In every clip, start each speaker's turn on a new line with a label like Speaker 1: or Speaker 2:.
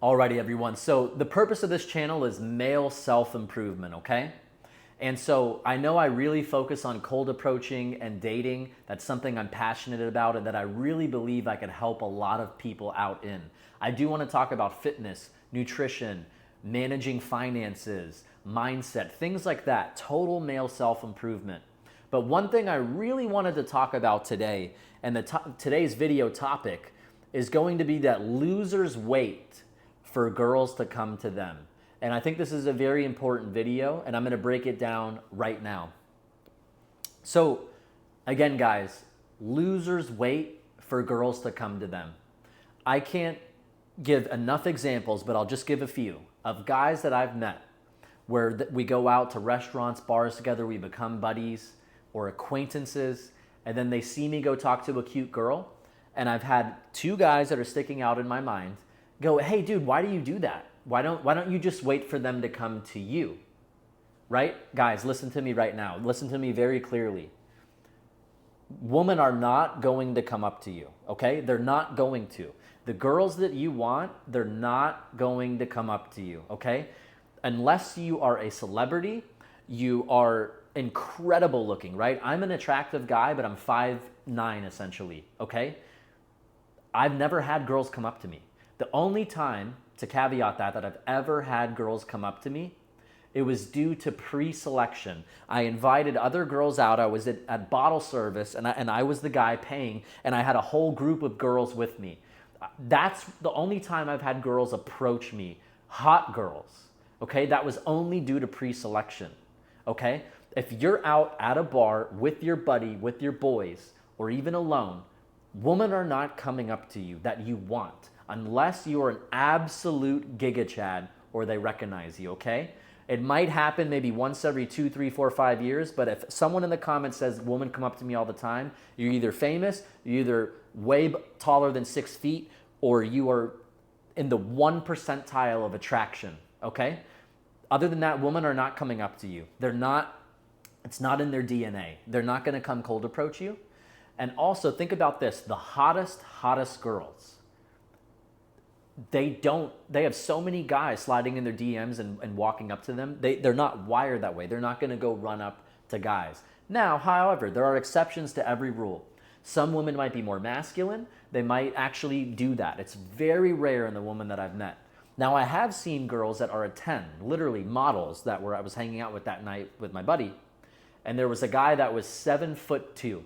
Speaker 1: Alrighty, everyone. So the purpose of this channel is male self-improvement, okay? And so I know I really focus on cold approaching and dating. That's something I'm passionate about and that I really believe I can help a lot of people out in. I do want to talk about fitness, nutrition, managing finances, mindset, things like that, total male self-improvement. But one thing I really wanted to talk about today, and today's video topic, is going to be that losers wait for girls to come to them. And I think this is a very important video, and I'm gonna break it down right now. So again, guys, losers wait for girls to come to them. I can't give enough examples, but I'll just give a few of guys that I've met where we go out to restaurants, bars together, we become buddies or acquaintances, and then they see me go talk to a cute girl, and I've had two guys that are sticking out in my mind go, hey dude, why do you do that? Why don't you just wait for them to come to you? Right? Guys, listen to me right now. Listen to me very clearly. Women are not going to come up to you, okay? They're not going to. The girls that you want, they're not going to come up to you, okay? Unless you are a celebrity, you are incredible looking, right? I'm an attractive guy, but I'm 5'9" essentially, okay? I've never had girls come up to me. The only time, to caveat that I've ever had girls come up to me, it was due to pre-selection. I invited other girls out. I was at bottle service, and I was the guy paying, and I had a whole group of girls with me. That's the only time I've had girls approach me, hot girls, okay? That was only due to pre-selection, okay? If you're out at a bar with your buddy, with your boys, or even alone, women are not coming up to you that you want, unless you are an absolute giga chad or they recognize you, okay? It might happen maybe once every 2, 3, 4, 5 years, but if someone in the comments says, women come up to me all the time, you're either famous, you're either way taller than 6 feet, or you are in the 1 percentile of attraction, okay? Other than that, women are not coming up to you. They're not, it's not in their DNA. They're not gonna come cold approach you. And also think about this, the hottest girls, they have so many guys sliding in their DMs and walking up to them. They're not wired that way. They're not gonna go run up to guys. Now, however, there are exceptions to every rule. Some women might be more masculine. They might actually do that. It's very rare in the women that I've met. Now, I have seen girls that are a 10, literally models I was hanging out with that night with my buddy, and there was a guy that was 7'2",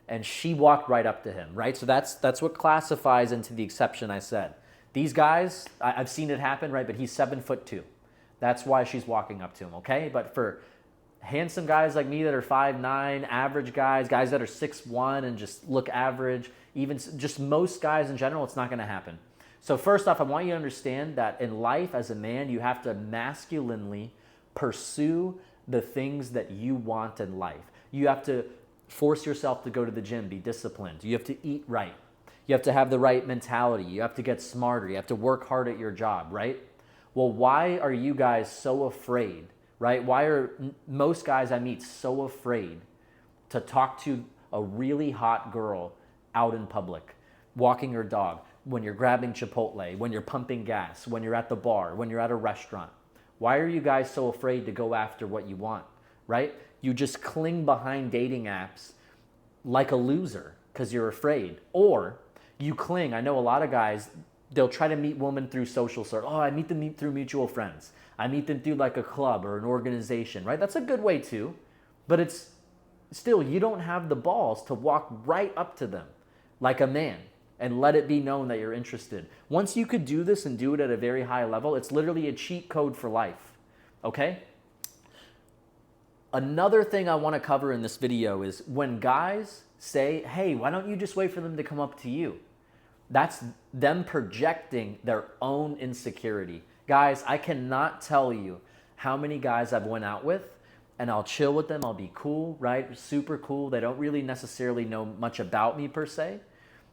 Speaker 1: and she walked right up to him, right? So that's what classifies into the exception I said. These guys, I've seen it happen, right? But he's 7'2". That's why she's walking up to him, okay? But for handsome guys like me that are 5'9", average guys that are 6'1", and just look average, even just most guys in general, it's not gonna happen. So first off, I want you to understand that in life as a man, you have to masculinely pursue the things that you want in life. You have to force yourself to go to the gym, be disciplined. You have to eat right. You have to have the right mentality. You have to get smarter. You have to work hard at your job, right? Well, why are you guys so afraid, right? Why are most guys I meet so afraid to talk to a really hot girl out in public, walking your dog, when you're grabbing Chipotle, when you're pumping gas, when you're at the bar, when you're at a restaurant? Why are you guys so afraid to go after what you want, right? You just cling behind dating apps like a loser because you're afraid. Or you cling. I know a lot of guys, they'll try to meet women through social circles. Oh, I meet them through mutual friends. I meet them through like a club or an organization, right? That's a good way too. But it's still, you don't have the balls to walk right up to them like a man and let it be known that you're interested. Once you could do this and do it at a very high level, it's literally a cheat code for life, okay? Another thing I want to cover in this video is when guys say, hey, why don't you just wait for them to come up to you? That's them projecting their own insecurity. Guys, I cannot tell you how many guys I've went out with and I'll chill with them. I'll be cool, right? Super cool. They don't really necessarily know much about me per se,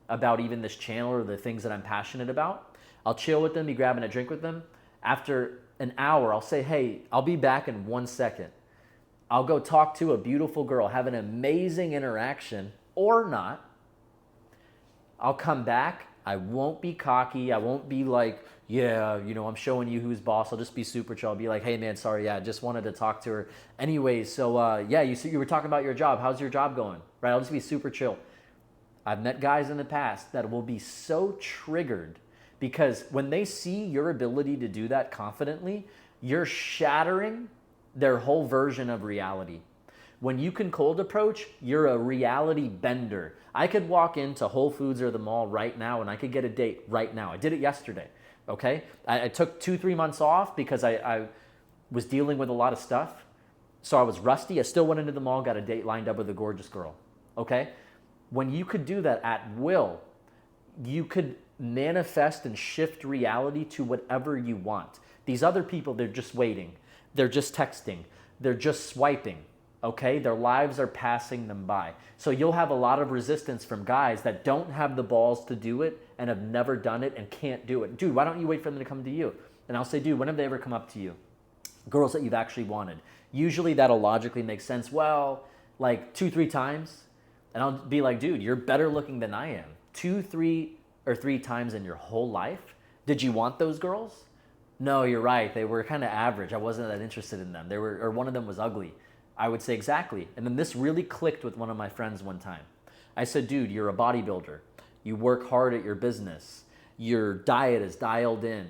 Speaker 1: about even this channel or the things that I'm passionate about. I'll chill with them, be grabbing a drink with them. After an hour, I'll say, hey, I'll be back in 1 second. I'll go talk to a beautiful girl, have an amazing interaction, or not. I'll come back. I won't be cocky. I won't be like, yeah, I'm showing you who's boss. I'll just be super chill. I'll be like, hey man, sorry, yeah, just wanted to talk to her. Anyways, so yeah, you were talking about your job. How's your job going? Right? I'll just be super chill. I've met guys in the past that will be so triggered because when they see your ability to do that confidently, you're shattering their whole version of reality. When you can cold approach, you're a reality bender. I could walk into Whole Foods or the mall right now and I could get a date right now. I did it yesterday, okay? I took 2-3 months off because I was dealing with a lot of stuff. So I was rusty. I still went into the mall, got a date lined up with a gorgeous girl, okay? When you could do that at will, you could manifest and shift reality to whatever you want. These other people, they're just waiting. They're just texting. They're just swiping, okay? Their lives are passing them by. So you'll have a lot of resistance from guys that don't have the balls to do it and have never done it and can't do it. Dude, why don't you wait for them to come to you? And I'll say, dude, when have they ever come up to you? Girls that you've actually wanted. Usually that'll logically make sense. Well, like 2-3 times. And I'll be like, dude, you're better looking than I am. 2, 3, or 3 times in your whole life? Did you want those girls? No, you're right. They were kind of average. I wasn't that interested in them. Or one of them was ugly. I would say exactly. And then this really clicked with one of my friends one time. I said, dude, you're a bodybuilder. You work hard at your business. Your diet is dialed in.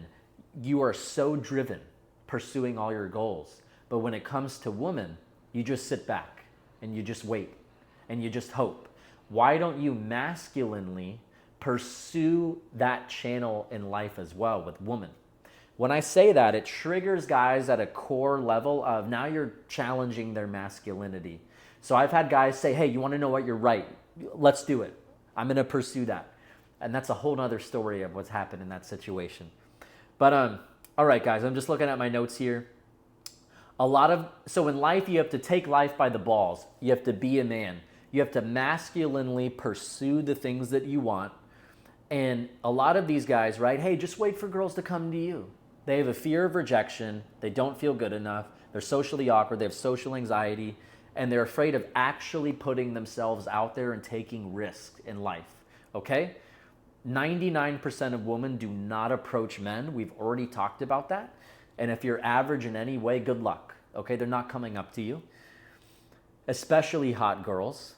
Speaker 1: You are so driven pursuing all your goals. But when it comes to women, you just sit back and you just wait and you just hope. Why don't you masculinely pursue that channel in life as well with women? When I say that, it triggers guys at a core level of now you're challenging their masculinity. So I've had guys say, hey, you want to know what? You're right. Let's do it. I'm going to pursue that. And that's a whole nother story of what's happened in that situation. But all right, guys, I'm just looking at my notes here. So in life, you have to take life by the balls. You have to be a man. You have to masculinely pursue the things that you want. And a lot of these guys, right? Hey, just wait for girls to come to you. They have a fear of rejection. They don't feel good enough. They're socially awkward. They have social anxiety. And they're afraid of actually putting themselves out there and taking risks in life. Okay? 99% of women do not approach men. We've already talked about that. And if you're average in any way, good luck. Okay? They're not coming up to you. Especially hot girls.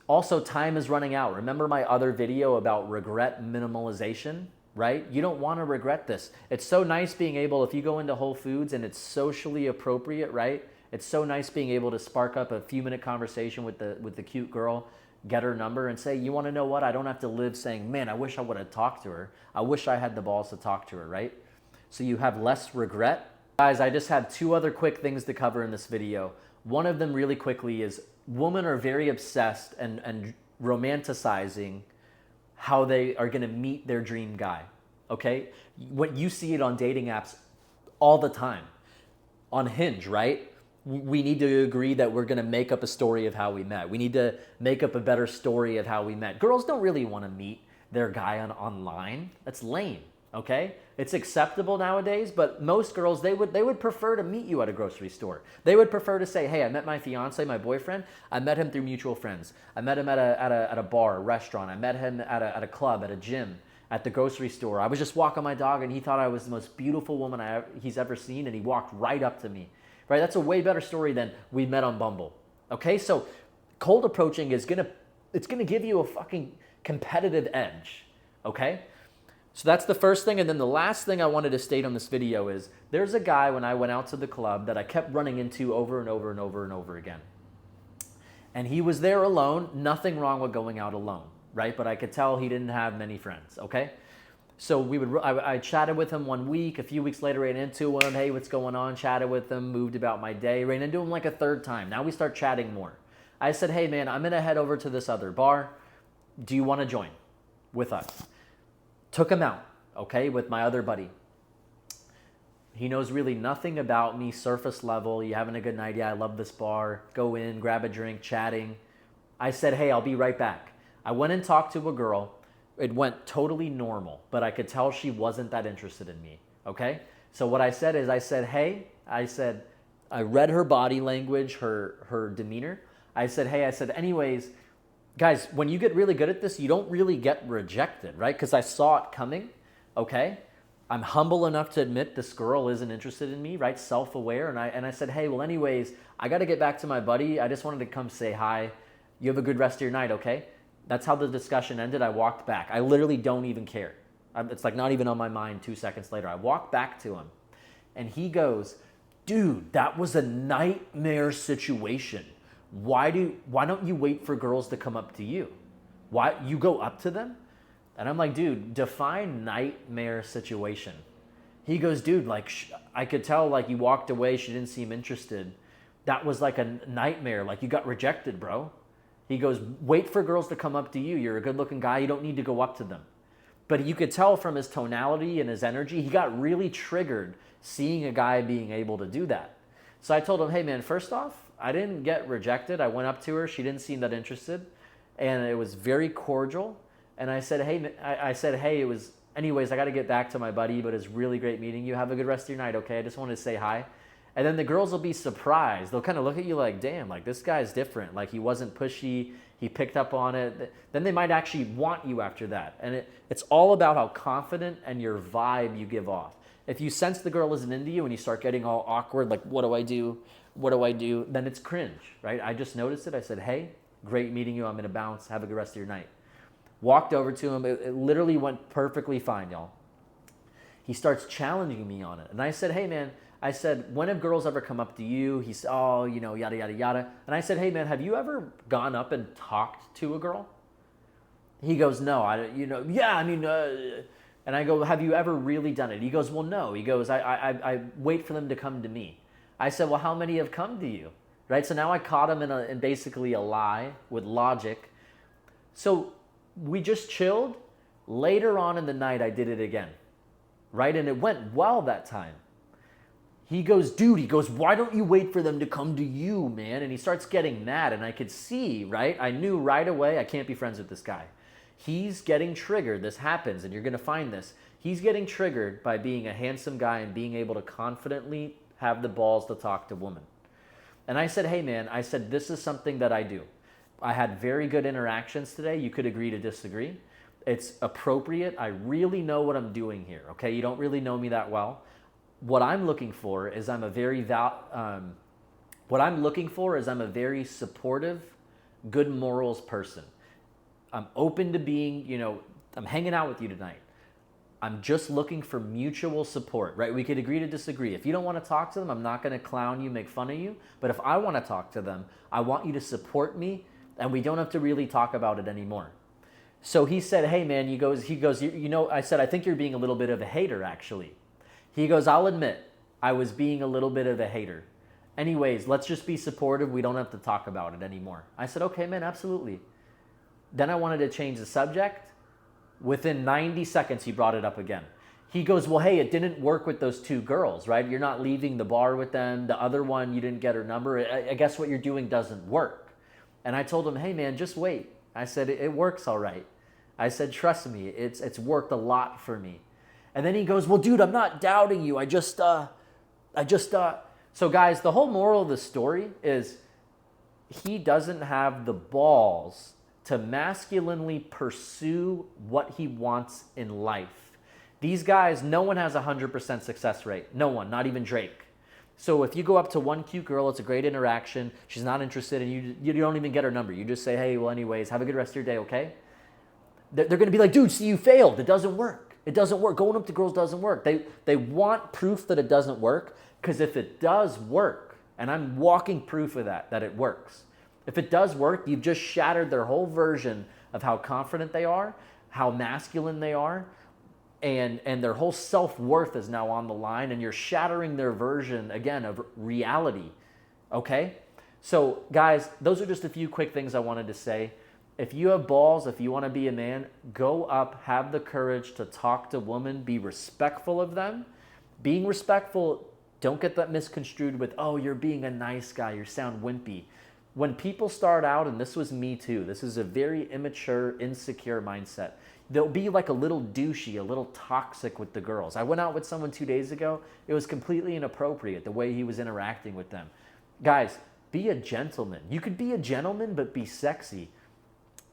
Speaker 1: Also, time is running out. Remember my other video about regret minimalization, right? You don't want to regret this. It's so nice being able, if you go into Whole Foods and it's socially appropriate, right? It's so nice being able to spark up a few minute conversation with the cute girl, get her number and say, you want to know what? I don't have to live saying, man, I wish I would have talked to her. I wish I had the balls to talk to her, right? So you have less regret. Guys, I just have 2 other quick things to cover in this video. One of them really quickly is women are very obsessed and romanticizing how they are going to meet their dream guy, okay? When you see it on dating apps all the time. On Hinge, right? We need to agree that we're going to make up a story of how we met. We need to make up a better story of how we met. Girls don't really want to meet their guy online. That's lame, okay? It's acceptable nowadays, but most girls, they would prefer to meet you at a grocery store. They would prefer to say, hey, I met my fiance, my boyfriend. I met him through mutual friends. I met him at a bar, a restaurant. I met him at a club, at a gym, at the grocery store. I was just walking my dog and he thought I was the most beautiful woman he's ever seen, and he walked right up to me. Right? That's a way better story than we met on Bumble. Okay? So cold approaching is it's gonna give you a fucking competitive edge. Okay? So that's the first thing. And then the last thing I wanted to state on this video is there's a guy when I went out to the club that I kept running into over and over and over and over again. And he was there alone. Nothing wrong with going out alone, right? But I could tell he didn't have many friends, okay? So I chatted with him 1 week. A few weeks later, ran into him. Hey, what's going on? Chatted with him, moved about my day. Ran into him like a 3rd time. Now we start chatting more. I said, hey, man, I'm going to head over to this other bar. Do you want to join with us? Took him out, okay, with my other buddy. He knows really nothing about me, surface level. You having a good night? Yeah, I love this bar. Go in, grab a drink, chatting. I said, hey, I'll be right back. I went and talked to a girl. It went totally normal, but I could tell she wasn't that interested in me, okay? So what I said is, I read her body language, her demeanor. I said, anyways, guys, when you get really good at this, you don't really get rejected, right? Because I saw it coming, okay? I'm humble enough to admit this girl isn't interested in me, right? Self-aware. And I said, hey, well, anyways, I got to get back to my buddy. I just wanted to come say hi. You have a good rest of your night, okay? That's how the discussion ended. I walked back. I literally don't even care. It's like not even on my mind 2 seconds later. I walked back to him and he goes, dude, that was a nightmare situation. Why don't you wait for girls to come up to you? Why you go up to them? And I'm like, dude, define nightmare situation. He goes, dude, like I could tell like you walked away, she didn't seem interested. That was like a nightmare, like you got rejected, bro. He goes, wait for girls to come up to you. You're a good looking guy, you don't need to go up to them. But you could tell from his tonality and his energy, he got really triggered seeing a guy being able to do that. So I told him, hey man, first off, I didn't get rejected. I went up to her, she didn't seem that interested. And it was very cordial. And I said, hey, it was, anyways, I got to get back to my buddy, but it's really great meeting you. Have a good rest of your night, okay? I just wanted to say hi. And then the girls will be surprised. They'll kind of look at you like, damn, like this guy's different. Like he wasn't pushy. He picked up on it. Then they might actually want you after that. And it's all about how confident and your vibe you give off. If you sense the girl isn't into you and you start getting all awkward, like, what do I do? What do I do? Then it's cringe, right? I just noticed it. I said, hey, great meeting you. I'm going to bounce. Have a good rest of your night. Walked over to him. It literally went perfectly fine, y'all. He starts challenging me on it. And I said, hey, man, I said, when have girls ever come up to you? He said, oh, you know, yada, yada, yada. And I said, hey, man, have you ever gone up and talked to a girl? He goes, no, and I go, have you ever really done it? He goes, well, no. He goes, I wait for them to come to me. I said, well, how many have come to you? Right? So now I caught him in basically a lie with logic. So we just chilled. Later on in the night, I did it again, right? And it went well that time. He goes, dude, why don't you wait for them to come to you, man? And he starts getting mad, and I could see, right? I knew right away I can't be friends with this guy. He's getting triggered. This happens, and you're going to find this. He's getting triggered by being a handsome guy and being able to confidently have the balls to talk to women. And I said, hey, man, I said, this is something that I do. I had very good interactions today. You could agree to disagree. It's appropriate. I really know what I'm doing here, okay? You don't really know me that well. What I'm looking for is I'm a very supportive, good morals person. I'm open to being, I'm hanging out with you tonight. I'm just looking for mutual support, right? We could agree to disagree. If you don't want to talk to them, I'm not going to clown you, make fun of you. But if I want to talk to them, I want you to support me, and we don't have to really talk about it anymore. So he said, hey, man, he goes, I said, I think you're being a little bit of a hater, actually. He goes, I'll admit, I was being a little bit of a hater. Anyways, let's just be supportive. We don't have to talk about it anymore. I said, okay, man, absolutely. Then I wanted to change the subject. Within 90 seconds, he brought it up again. He goes, well, hey, it didn't work with those two girls, right? You're not leaving the bar with them. The other one, you didn't get her number. I guess what you're doing doesn't work. And I told him, hey, man, just wait. I said, it works all right. I said, trust me, it's worked a lot for me. And then he goes, well, dude, I'm not doubting you. So guys, the whole moral of the story is he doesn't have the balls to masculinely pursue what he wants in life. These guys, no one has 100% success rate. No one, not even Drake. So if you go up to one cute girl, it's a great interaction. She's not interested, and you don't even get her number. You just say, hey, well, anyways, have a good rest of your day, okay? They're going to be like, dude, see, you failed. It doesn't work. It doesn't work. Going up to girls doesn't work. They want proof that it doesn't work, because if it does work, and I'm walking proof of that it works. If it does work, you've just shattered their whole version of how confident they are, how masculine they are, and their whole self-worth is now on the line, and you're shattering their version, again, of reality, okay? So, guys, those are just a few quick things I wanted to say. If you have balls, if you want to be a man, go up, have the courage to talk to women, be respectful of them. Being respectful, don't get that misconstrued with, oh, you're being a nice guy, you sound wimpy. When people start out, and this was me too, this is a very immature, insecure mindset. They'll be like a little douchey, a little toxic with the girls. I went out with someone 2 days ago. It was completely inappropriate, the way he was interacting with them. Guys, be a gentleman. You could be a gentleman, but be sexy.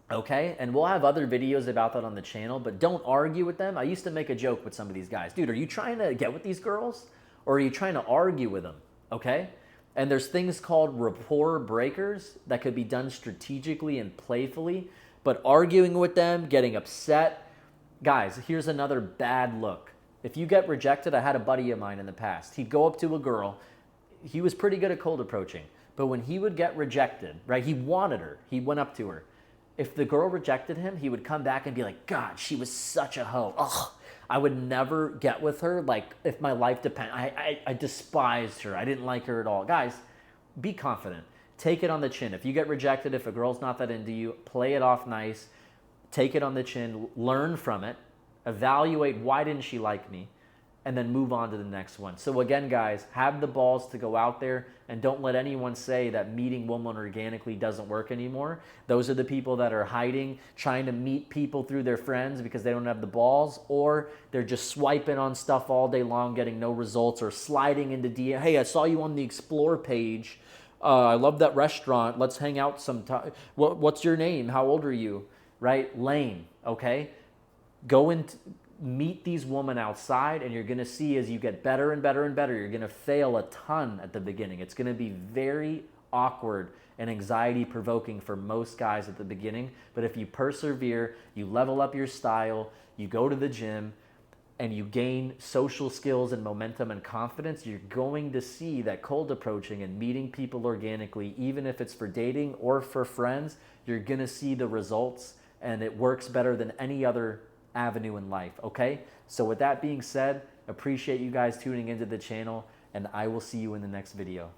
Speaker 1: Okay, and we'll have other videos about that on the channel, but don't argue with them. I used to make a joke with some of these guys. Dude, are you trying to get with these girls or are you trying to argue with them? Okay? And there's things called rapport breakers that could be done strategically and playfully, but arguing with them, getting upset. Guys, here's another bad look. If you get rejected, I had a buddy of mine in the past. He'd go up to a girl. He was pretty good at cold approaching, but when he would get rejected, right, he wanted her. He went up to her. If the girl rejected him, he would come back and be like, God, she was such a hoe. Ugh, I would never get with her. Like, if my life depended, I despised her. I didn't like her at all. Guys, be confident. Take it on the chin. If you get rejected, if a girl's not that into you, play it off nice. Take it on the chin. Learn from it. Evaluate, why didn't she like me? And then move on to the next one. So again, guys, have the balls to go out there and don't let anyone say that meeting women organically doesn't work anymore. Those are the people that are hiding, trying to meet people through their friends because they don't have the balls, or they're just swiping on stuff all day long, getting no results, or sliding into DM. Hey, I saw you on the Explore page. I love that restaurant. Let's hang out sometime. What's your name? How old are you? Right? Lame, okay? Go and meet these women outside, and you're going to see as you get better and better and better, you're going to fail a ton at the beginning. It's going to be very awkward and anxiety provoking for most guys at the beginning. But if you persevere, you level up your style, you go to the gym, and you gain social skills and momentum and confidence, you're going to see that cold approaching and meeting people organically, even if it's for dating or for friends, you're going to see the results, and it works better than any other avenue in life, okay? So with that being said, appreciate you guys tuning into the channel, and I will see you in the next video.